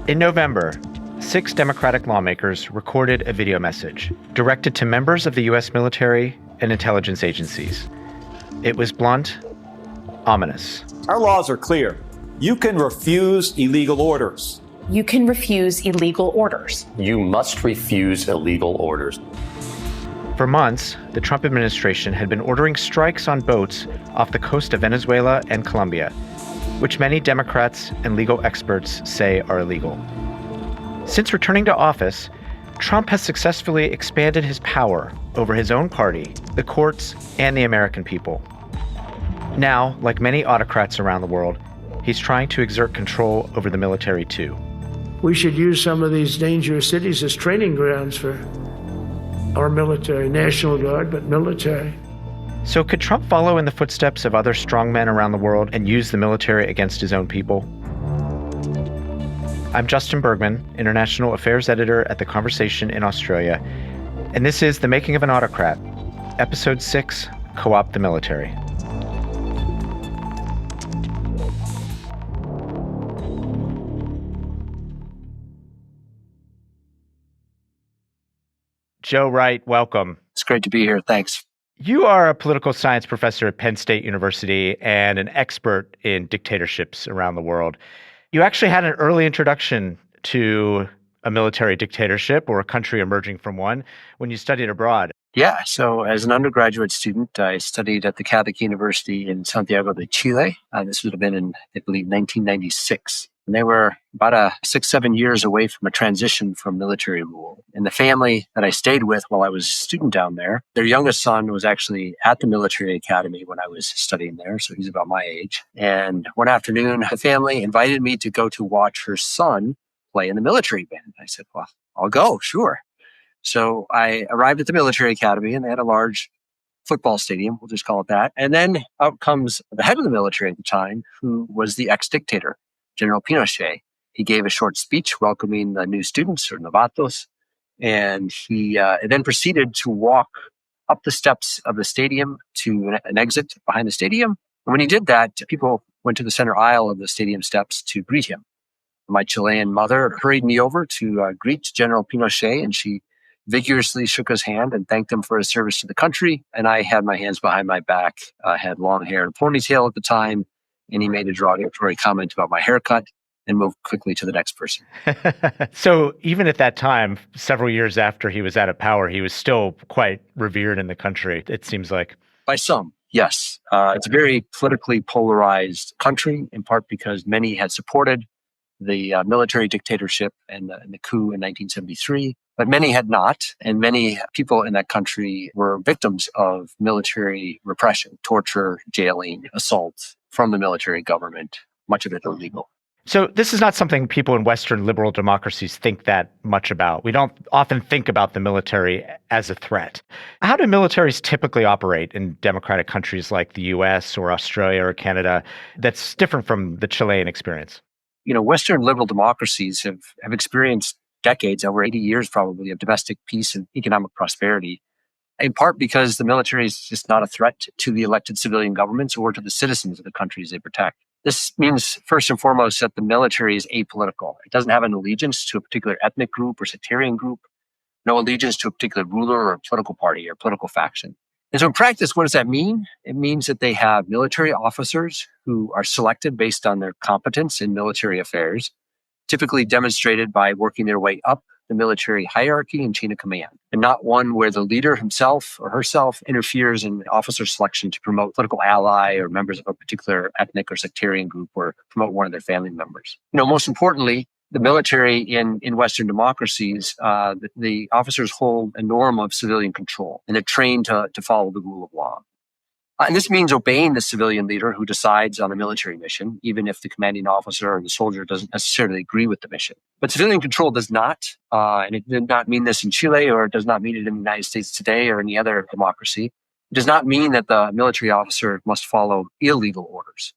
In November, 6 Democratic lawmakers recorded a video message directed to members of the U.S. military and intelligence agencies. It was blunt, ominous. Our laws are clear. You can refuse illegal orders. You can refuse illegal orders. You must refuse illegal orders. For months, the Trump administration had been ordering strikes on boats off the coast of Venezuela and Colombia, which many Democrats and legal experts say are illegal. Since returning to office, Trump has successfully expanded his power over his own party, the courts, and the American people. Now, like many autocrats around the world, he's trying to exert control over the military too. We should use some of these dangerous cities as training grounds for our military, National Guard, but military. So could Trump follow in the footsteps of other strongmen around the world and use the military against his own people? I'm Justin Bergman, International Affairs Editor at The Conversation in Australia, and this is The Making of an Autocrat, Episode 6, Co-opt the Military. Joe Wright, welcome. It's great to be here. Thanks. You are a political science professor at Penn State University and an expert in dictatorships around the world. You actually had an early introduction to a military dictatorship or a country emerging from one when you studied abroad. Yeah. So as an undergraduate student, I studied at the Catholic University in Santiago de Chile. This would have been in, I believe, 1996. And they were about 6-7 years away from a transition from military rule. And the family that I stayed with while I was a student down there, their youngest son was actually at the military academy when I was studying there. So he's about my age. And one afternoon, the family invited me to go to watch her son play in the military band. I said, well, I'll go, sure. So I arrived at the military academy and they had a large football stadium, we'll just call it that. And then out comes the head of the military at the time, who was the ex-dictator, General Pinochet. He gave a short speech welcoming the new students, or novatos, and he then proceeded to walk up the steps of the stadium to an exit behind the stadium. And when he did that, people went to the center aisle of the stadium steps to greet him. My Chilean mother hurried me over to greet General Pinochet, and she vigorously shook his hand and thanked him for his service to the country. And I had my hands behind my back, had long hair and ponytail at the time, and he made a derogatory comment about my haircut and moved quickly to the next person. So even at that time, several years after he was out of power, he was still quite revered in the country, it seems like. By some, yes. It's a very politically polarized country, in part because many had supported the military dictatorship and the coup in 1973, but many had not. And many people in that country were victims of military repression, torture, jailing, assault from the military government, much of it illegal. So this is not something people in Western liberal democracies think that much about. We don't often think about the military as a threat. How do militaries typically operate in democratic countries like the US or Australia or Canada that's different from the Chilean experience? You know, Western liberal democracies have experienced decades, over 80 years probably, of domestic peace and economic prosperity, in part because the military is just not a threat to the elected civilian governments or to the citizens of the countries they protect. This means, first and foremost, that the military is apolitical. It doesn't have an allegiance to a particular ethnic group or sectarian group, no allegiance to a particular ruler or political party or political faction. And so in practice, what does that mean? It means that they have military officers who are selected based on their competence in military affairs, typically demonstrated by working their way up the military hierarchy and chain of command, and not one where the leader himself or herself interferes in officer selection to promote political ally or members of a particular ethnic or sectarian group or promote one of their family members. You know, most importantly, the military in Western democracies, the officers hold a norm of civilian control, and they're trained to follow the rule of law. And this means obeying the civilian leader who decides on a military mission, even if the commanding officer or the soldier doesn't necessarily agree with the mission. But civilian control does not, and it did not mean this in Chile, or it does not mean it in the United States today or any other democracy. It does not mean that the military officer must follow illegal orders.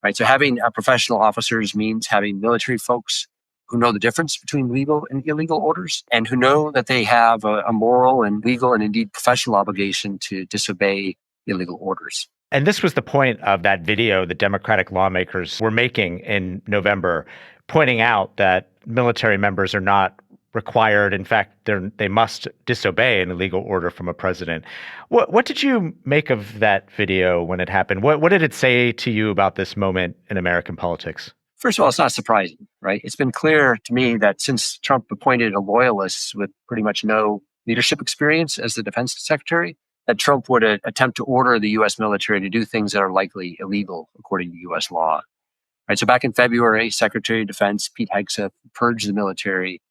Right? So having professional officers means having military folks who know the difference between legal and illegal orders, and who know that they have a moral and legal and indeed professional obligation to disobey illegal orders. And this was the point of that video the Democratic lawmakers were making in November, pointing out that military members are not required. In fact, they must disobey an illegal order from a president. What did you make of that video when it happened? What did it say to you about this moment in American politics? First of all, it's not surprising, right? It's been clear to me that since Trump appointed a loyalist with pretty much no leadership experience as the defense secretary, that Trump would attempt to order the U.S. military to do things that are likely illegal according to U.S. law. Right. So back in February, Secretary of Defense Pete Hegseth purged the military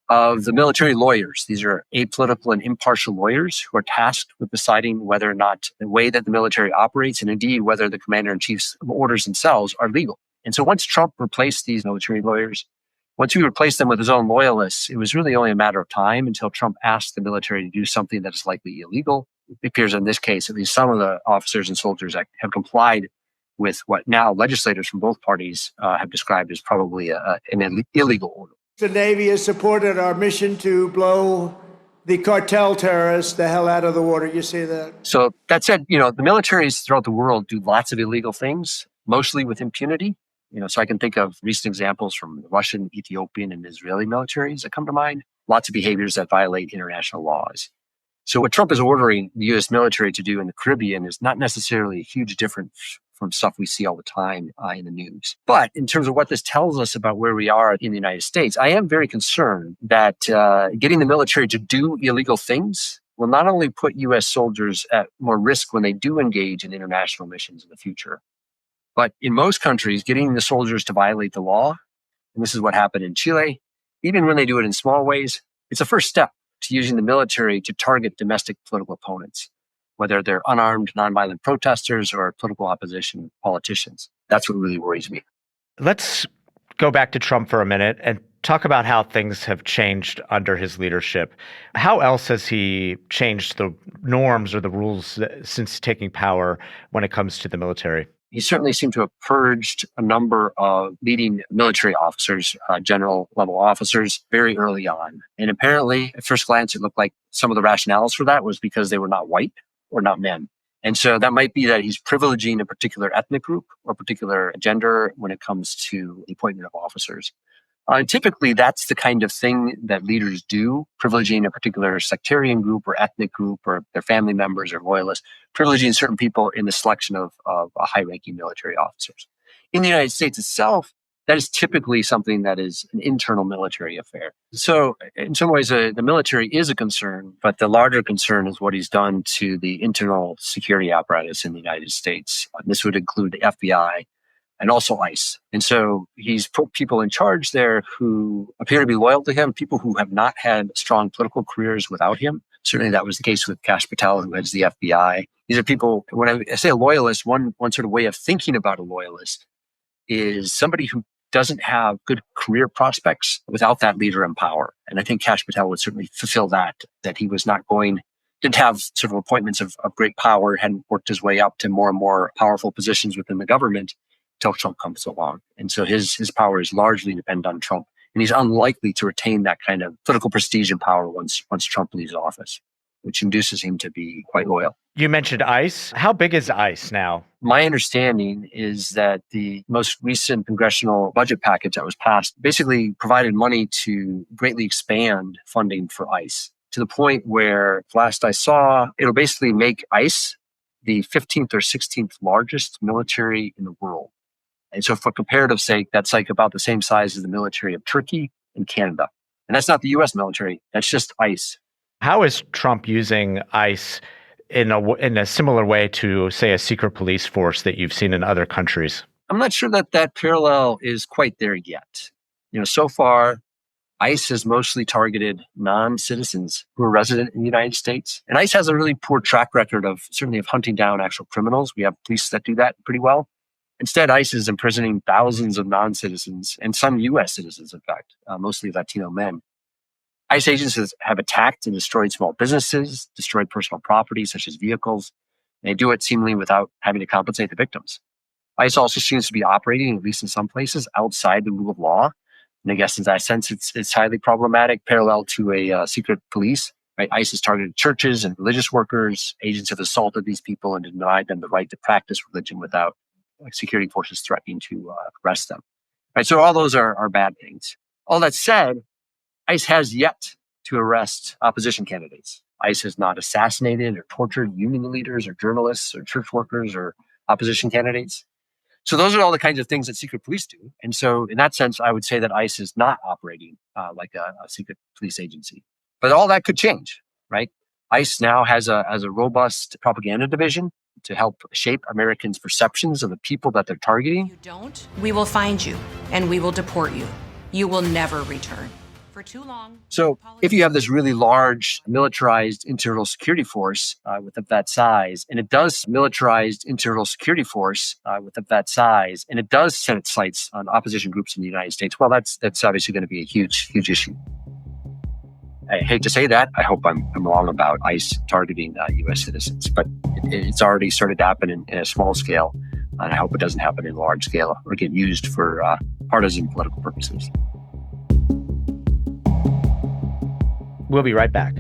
of the military lawyers. These are apolitical and impartial lawyers who are tasked with deciding whether or not the way that the military operates and indeed whether the commander-in-chief's orders themselves are legal. And so once Trump replaced these military lawyers, once he replaced them with his own loyalists, it was really only a matter of time until Trump asked the military to do something that is likely illegal. It appears in this case, at least some of the officers and soldiers have complied with what now legislators from both parties have described as probably an illegal order. The Navy has supported our mission to blow the cartel terrorists the hell out of the water. You see that? So that said, the militaries throughout the world do lots of illegal things, mostly with impunity. So I can think of recent examples from the Russian, Ethiopian, and Israeli militaries that come to mind. Lots of behaviors that violate international laws. So what Trump is ordering the U.S. military to do in the Caribbean is not necessarily a huge difference from stuff we see all the time in the news. But in terms of what this tells us about where we are in the United States, I am very concerned that getting the military to do illegal things will not only put U.S. soldiers at more risk when they do engage in international missions in the future, but in most countries, getting the soldiers to violate the law, and this is what happened in Chile, even when they do it in small ways, it's a first step to using the military to target domestic political opponents, whether they're unarmed, nonviolent protesters or political opposition politicians. That's what really worries me. Let's go back to Trump for a minute and talk about how things have changed under his leadership. How else has he changed the norms or the rules since taking power when it comes to the military? He certainly seemed to have purged a number of leading military officers, general-level officers, very early on. And apparently, at first glance, it looked like some of the rationales for that was because they were not white or not men. And so that might be that he's privileging a particular ethnic group or particular gender when it comes to the appointment of officers. And typically, that's the kind of thing that leaders do, privileging a particular sectarian group or ethnic group or their family members or loyalists, privileging certain people in the selection of high-ranking military officers. In the United States itself, that is typically something that is an internal military affair. So in some ways, the military is a concern, but the larger concern is what he's done to the internal security apparatus in the United States. This would include the FBI, and also ICE. And so he's put people in charge there who appear to be loyal to him, people who have not had strong political careers without him. Certainly that was the case with Kash Patel, who heads the FBI. These are people, when I say a loyalist, one sort of way of thinking about a loyalist is somebody who doesn't have good career prospects without that leader in power. And I think Kash Patel would certainly fulfill that he was not didn't have sort of appointments of great power, hadn't worked his way up to more and more powerful positions within the government until Trump comes along. And so his power is largely dependent on Trump. And he's unlikely to retain that kind of political prestige and power once Trump leaves office, which induces him to be quite loyal. You mentioned ICE. How big is ICE now? My understanding is that the most recent congressional budget package that was passed basically provided money to greatly expand funding for ICE to the point where, last I saw, it'll basically make ICE the 15th or 16th largest military in the world. And so for comparative sake, that's like about the same size as the military of Turkey and Canada. And that's not the U.S. military. That's just ICE. How is Trump using ICE in a similar way to, say, a secret police force that you've seen in other countries? I'm not sure that parallel is quite there yet. So far, ICE has mostly targeted non-citizens who are resident in the United States. And ICE has a really poor track record of hunting down actual criminals. We have police that do that pretty well. Instead, ICE is imprisoning thousands of non-citizens and some U.S. citizens, in fact, mostly Latino men. ICE agents have attacked and destroyed small businesses, destroyed personal property, such as vehicles. They do it seemingly without having to compensate the victims. ICE also seems to be operating, at least in some places, outside the rule of law. And I guess in that sense, it's highly problematic, parallel to a secret police. Right? ICE has targeted churches and religious workers. Agents have assaulted these people and denied them the right to practice religion without security forces threatening to arrest them. Right? So all those are bad things. All that said, ICE has yet to arrest opposition candidates. ICE has not assassinated or tortured union leaders or journalists or church workers or opposition candidates. So those are all the kinds of things that secret police do. And so in that sense, I would say that ICE is not operating like a secret police agency. But all that could change, right? ICE now has a robust propaganda division to help shape Americans' perceptions of the people that they're targeting. If you don't, we will find you and we will deport you. You will never return. For too long. So if you have this really large militarized internal security force with that size, and it does militarized internal security force with that size, and it does set its sights on opposition groups in the United States, well, that's obviously going to be a huge issue. I hate to say that. I hope I'm wrong about ICE targeting U.S. citizens, but it's already started to happen in a small scale, and I hope it doesn't happen in large scale or get used for partisan political purposes. We'll be right back.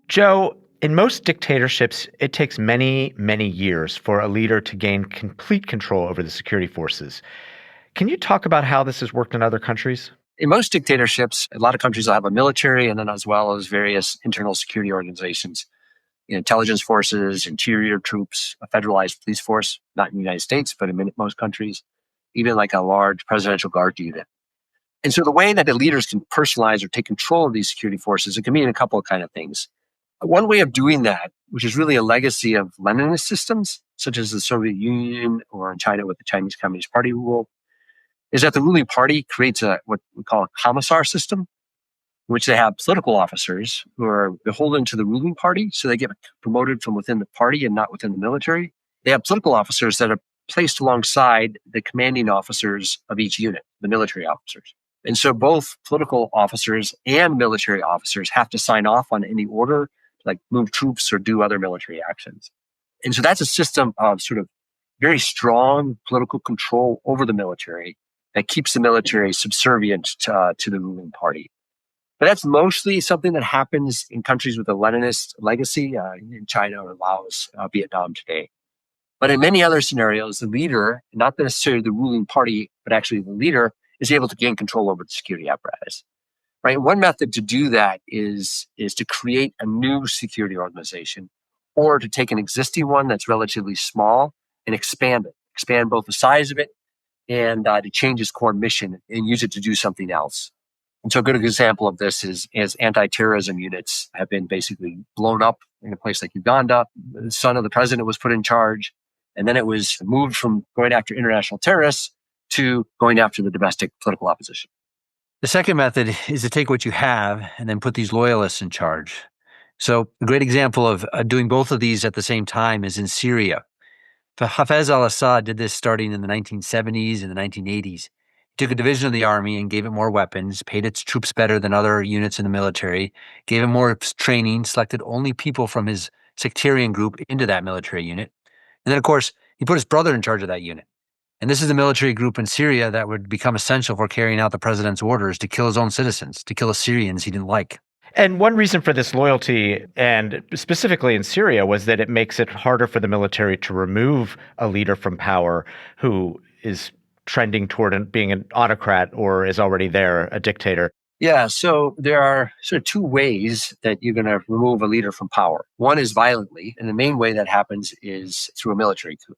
Joe, in most dictatorships, it takes many, many years for a leader to gain complete control over the security forces. Can you talk about how this has worked in other countries? In most dictatorships, a lot of countries will have a military and then as well as various internal security organizations. Intelligence forces, interior troops, a federalized police force, not in the United States, but in most countries, even like a large presidential guard unit. And so the way that the leaders can personalize or take control of these security forces, it can mean a couple of kind of things. One way of doing that, which is really a legacy of Leninist systems, such as the Soviet Union or in China with the Chinese Communist Party rule, is that the ruling party creates what we call a commissar system, in which they have political officers who are beholden to the ruling party, so they get promoted from within the party and not within the military. They have political officers that are placed alongside the commanding officers of each unit, the military officers. And so both political officers and military officers have to sign off on any order, like move troops or do other military actions. And so that's a system of sort of very strong political control over the military that keeps the military subservient to the ruling party. But that's mostly something that happens in countries with a Leninist legacy, in China or Laos, Vietnam today. But in many other scenarios, the leader, not necessarily the ruling party, but actually the leader, is able to gain control over the security apparatus. Right? One method to do that is to create a new security organization, or to take an existing one that's relatively small and expand it, expand both the size of it and to change its core mission and use it to do something else. And so a good example of this is anti-terrorism units have been basically blown up in a place like Uganda. The son of the president was put in charge, and then it was moved from going after international terrorists to going after the domestic political opposition. The second method is to take what you have and then put these loyalists in charge. So a great example of doing both of these at the same time is in Syria. Hafez al-Assad did this starting in the 1970s and the 1980s. He took a division of the army and gave it more weapons, paid its troops better than other units in the military, gave it more training, selected only people from his sectarian group into that military unit. And then, of course, he put his brother in charge of that unit. And this is the military group in Syria that would become essential for carrying out the president's orders to kill his own citizens, to kill the Syrians he didn't like. And one reason for this loyalty, and specifically in Syria, was that it makes it harder for the military to remove a leader from power who is trending toward being an autocrat or is already there, a dictator. Yeah, so there are sort of two ways that you're going to remove a leader from power. One is violently, and the main way that happens is through a military coup.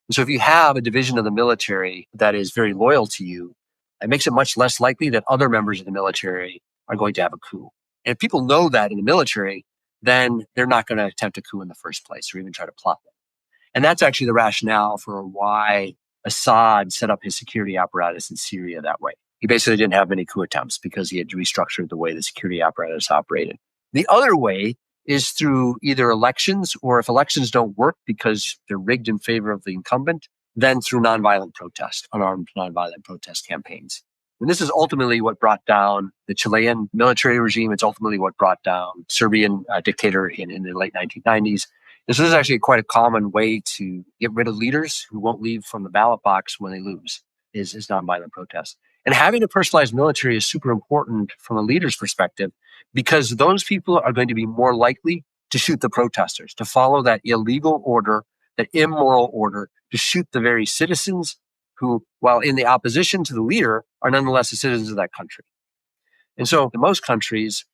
And so if you have a division of the military that is very loyal to you, it makes it much less likely that other members of the military are going to have a coup. And if people know that in the military, then they're not going to attempt a coup in the first place or even try to plot one. And that's actually the rationale for why Assad set up his security apparatus in Syria that way. He basically didn't have many coup attempts because he had restructured the way the security apparatus operated. The other way is through either elections, or if elections don't work because they're rigged in favor of the incumbent, then through nonviolent protest, unarmed nonviolent protest campaigns. And this is ultimately what brought down the Chilean military regime. It's ultimately what brought down Serbian dictator in the late 1990s. And so this is actually quite a common way to get rid of leaders who won't leave from the ballot box when they lose, is nonviolent protest. And having a personalized military is super important from a leader's perspective because those people are going to be more likely to shoot the protesters, to follow that illegal order, that immoral order, to shoot the very citizens who, while in the opposition to the leader, are nonetheless the citizens of that country. And so in most countries,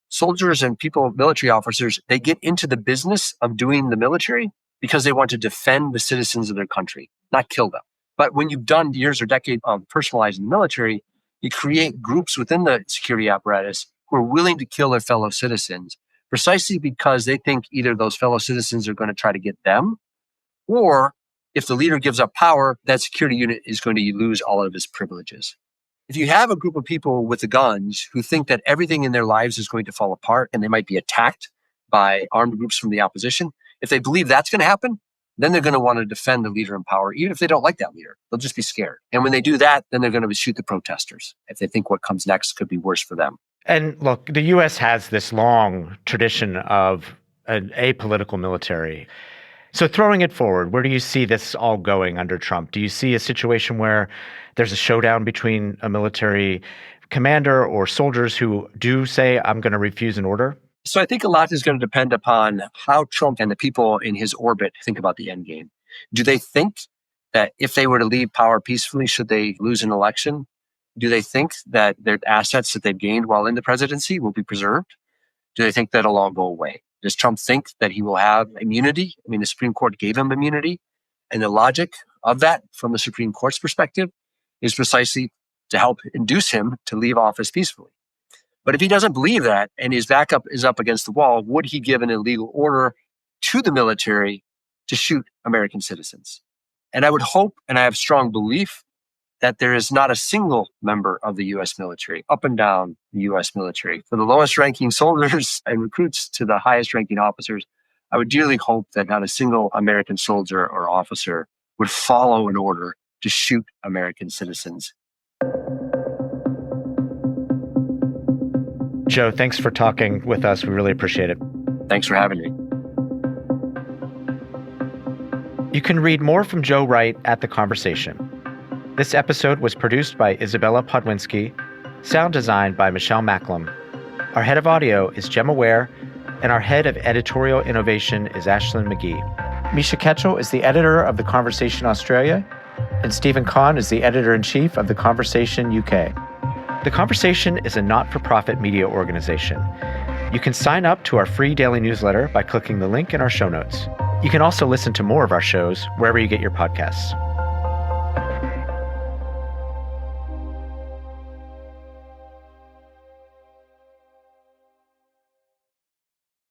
soldiers and people, military officers, they get into the business of doing the military because they want to defend the citizens of their country, not kill them. But when you've done years or decades of personalizing the military, you create groups within the security apparatus who are willing to kill their fellow citizens precisely because they think either those fellow citizens are going to try to get them, or if the leader gives up power, that security unit is going to lose all of its privileges. If you have a group of people with the guns who think that everything in their lives is going to fall apart and they might be attacked by armed groups from the opposition, if they believe that's going to happen, then they're going to want to defend the leader in power, even if they don't like that leader. They'll just be scared. And when they do that, then they're going to shoot the protesters if they think what comes next could be worse for them. And look, the U.S. has this long tradition of an apolitical military. So throwing it forward, where do you see this all going under Trump? Do you see a situation where there's a showdown between a military commander or soldiers who do say, I'm going to refuse an order? So I think a lot is going to depend upon how Trump and the people in his orbit think about the end game. Do they think that if they were to leave power peacefully, should they lose an election? Do they think that their assets that they've gained while in the presidency will be preserved? Do they think that it'll all go away? Does Trump think that he will have immunity? I mean, the Supreme Court gave him immunity. And the logic of that from the Supreme Court's perspective is precisely to help induce him to leave office peacefully. But if he doesn't believe that and his backup is up against the wall, would he give an illegal order to the military to shoot American citizens? And I would hope, and I have strong belief, that there is not a single member of the U.S. military, up and down the U.S. military, from the lowest ranking soldiers and recruits to the highest ranking officers. I would dearly hope that not a single American soldier or officer would follow an order to shoot American citizens. Joe, thanks for talking with us. We really appreciate it. Thanks for having me. You can read more from Joe Wright at The Conversation. This episode was produced by Isabella Podwinski, sound designed by Michelle Macklem. Our head of audio is Gemma Ware, and our head of editorial innovation is Ashlyn McGee. Misha Ketchel is the editor of The Conversation Australia, and Stephen Kahn is the editor-in-chief of The Conversation UK. The Conversation is a not-for-profit media organization. You can sign up to our free daily newsletter by clicking the link in our show notes. You can also listen to more of our shows wherever you get your podcasts.